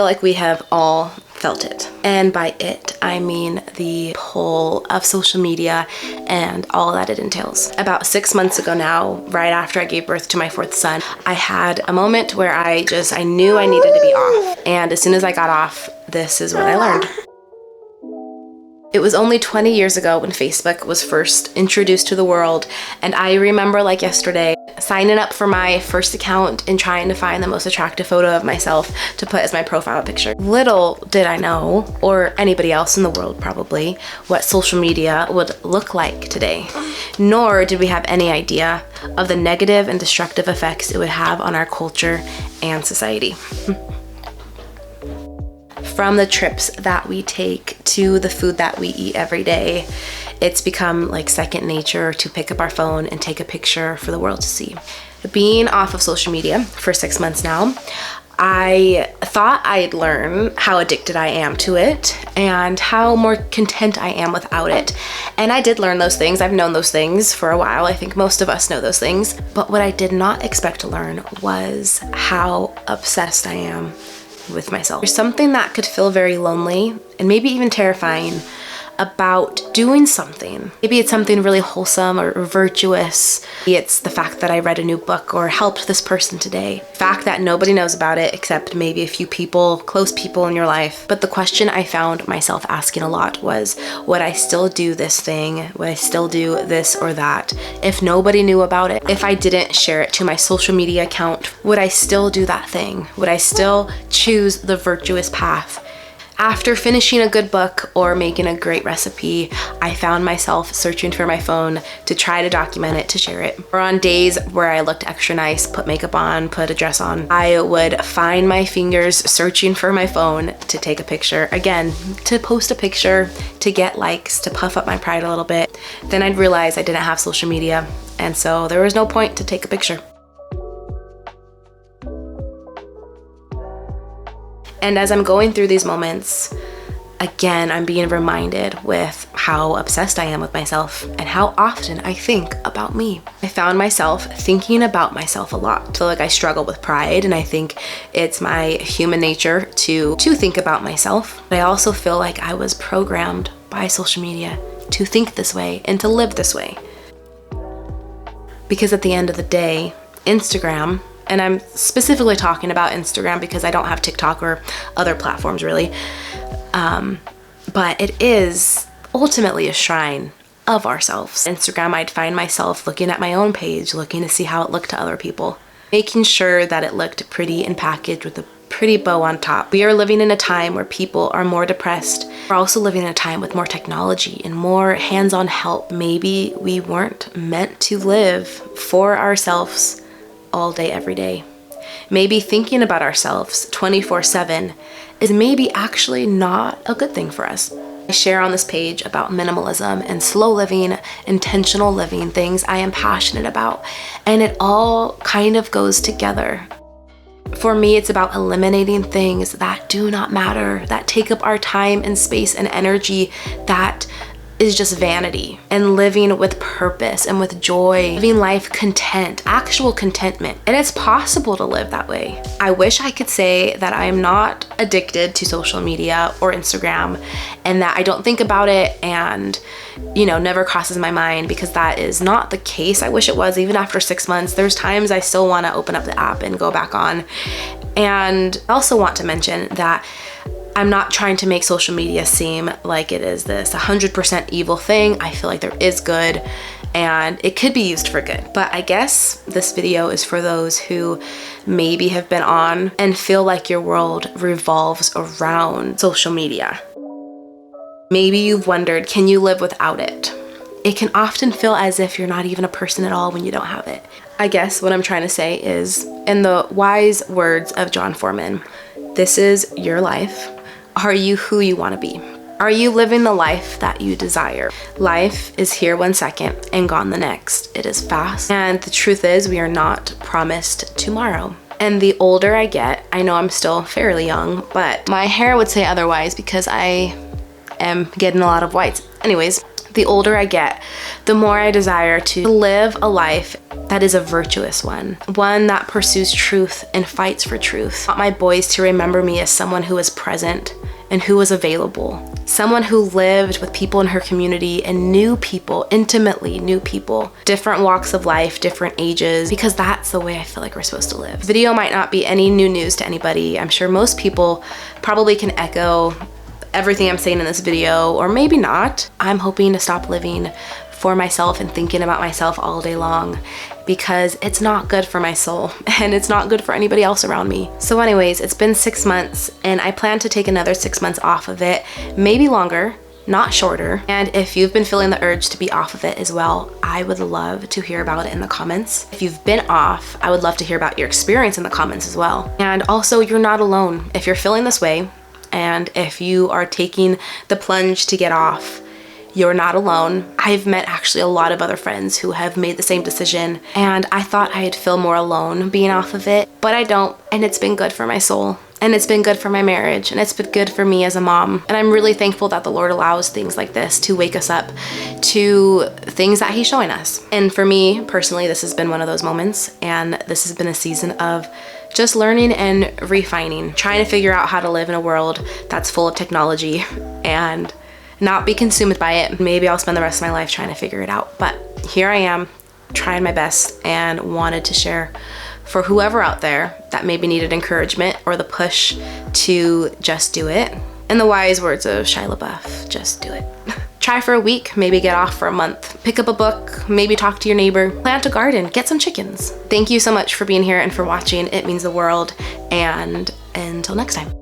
feel like we have all felt it. And by it, I mean the pull of social media and all that it entails. About 6 months ago now, right after I gave birth to my 4th son, I had a moment where I knew I needed to be off. And as soon as I got off, this is what I learned. It was only 20 years ago when Facebook was first introduced to the world, and I remember like yesterday signing up for my first account and trying to find the most attractive photo of myself to put as my profile picture. Little did I know, or anybody else in the world probably, what social media would look like today. Nor did we have any idea of the negative and destructive effects it would have on our culture and society. From the trips that we take to the food that we eat every day, it's become like second nature to pick up our phone and take a picture for the world to see. Being off of social media for 6 months now, I thought I'd learn how addicted I am to it and how more content I am without it. And I did learn those things. I've known those things for a while. I think most of us know those things. But what I did not expect to learn was how obsessed I am with myself. There's something that could feel very lonely and maybe even terrifying about doing something. Maybe it's something really wholesome or virtuous. Maybe it's the fact that I read a new book or helped this person today. The fact that nobody knows about it except maybe a few people, close people in your life. But the question I found myself asking a lot was, would I still do this thing? Would I still do this or that if nobody knew about it? If I didn't share it to my social media account, would I still do that thing? Would I still choose the virtuous path? After finishing a good book or making a great recipe, I found myself searching for my phone to try to document it, to share it. Or on days where I looked extra nice, put makeup on, put a dress on, I would find my fingers searching for my phone to take a picture. Again, to post a picture, to get likes, to puff up my pride a little bit. Then I'd realize I didn't have social media, and so there was no point to take a picture. And as I'm going through these moments, again, I'm being reminded with how obsessed I am with myself and how often I think about me. I found myself thinking about myself a lot. I feel like I struggle with pride, and I think it's my human nature to think about myself. But I also feel like I was programmed by social media to think this way and to live this way. Because at the end of the day, Instagram, and I'm specifically talking about Instagram because I don't have TikTok or other platforms really, but it is ultimately a shrine of ourselves. Instagram, I'd find myself looking at my own page, looking to see how it looked to other people, making sure that it looked pretty and packaged with a pretty bow on top. We are living in a time where people are more depressed. We're also living in a time with more technology and more hands-on help. Maybe we weren't meant to live for ourselves all day, every day. Maybe thinking about ourselves 24/7 is maybe actually not a good thing for us. I share on this page about minimalism and slow living, intentional living, things I am passionate about, and it all kind of goes together. For me, it's about eliminating things that do not matter, that take up our time and space and energy, that is just vanity, and living with purpose and with joy, living life content, actual contentment. And it's possible to live that way. I wish I could say that I am not addicted to social media or Instagram and that I don't think about it and, never crosses my mind, because that is not the case. I wish it was. Even after 6 months, there's times I still want to open up the app and go back on. And I also want to mention that I'm not trying to make social media seem like it is this 100% evil thing. I feel like there is good and it could be used for good. But I guess this video is for those who maybe have been on and feel like your world revolves around social media. Maybe you've wondered, can you live without it? It can often feel as if you're not even a person at all when you don't have it. I guess what I'm trying to say is, in the wise words of John Foreman, this is your life. Are you who you want to be? Are you living the life that you desire? Life is here 1 second and gone the next. It is fast. And the truth is, we are not promised tomorrow. And the older I get, I know I'm still fairly young, but my hair would say otherwise because I am getting a lot of whites. Anyways, The older I get, the more I desire to live a life that is a virtuous one that pursues truth and fights for truth. I want my boys to remember me as someone who was present and who was available, someone who lived with people in her community and knew people, intimately knew people, different walks of life, different ages, because that's the way I feel like we're supposed to live. Video might not be any new news to anybody. I'm sure most people probably can echo everything I'm saying in this video, or maybe not. I'm hoping to stop living for myself and thinking about myself all day long, because it's not good for my soul and it's not good for anybody else around me. So anyways, it's been 6 months and I plan to take another 6 months off of it, maybe longer, not shorter. And if you've been feeling the urge to be off of it as well, I would love to hear about it in the comments. If you've been off, I would love to hear about your experience in the comments as well. And also, you're not alone. If you're feeling this way, and if you are taking the plunge to get off, you're not alone. I've met actually a lot of other friends who have made the same decision, and I thought I'd feel more alone being off of it, but I don't, and it's been good for my soul, and it's been good for my marriage, and it's been good for me as a mom. And I'm really thankful that the Lord allows things like this to wake us up to things that He's showing us. And for me personally, this has been one of those moments, and this has been a season of just learning and refining, trying to figure out how to live in a world that's full of technology and not be consumed by it. Maybe I'll spend the rest of my life trying to figure it out, but here I am trying my best and wanted to share for whoever out there that maybe needed encouragement or the push to just do it. In the wise words of Shia LaBeouf, just do it. Try for a week, maybe get off for a month. Pick up a book, maybe talk to your neighbor, plant a garden, get some chickens. Thank you so much for being here and for watching. It means the world, and until next time.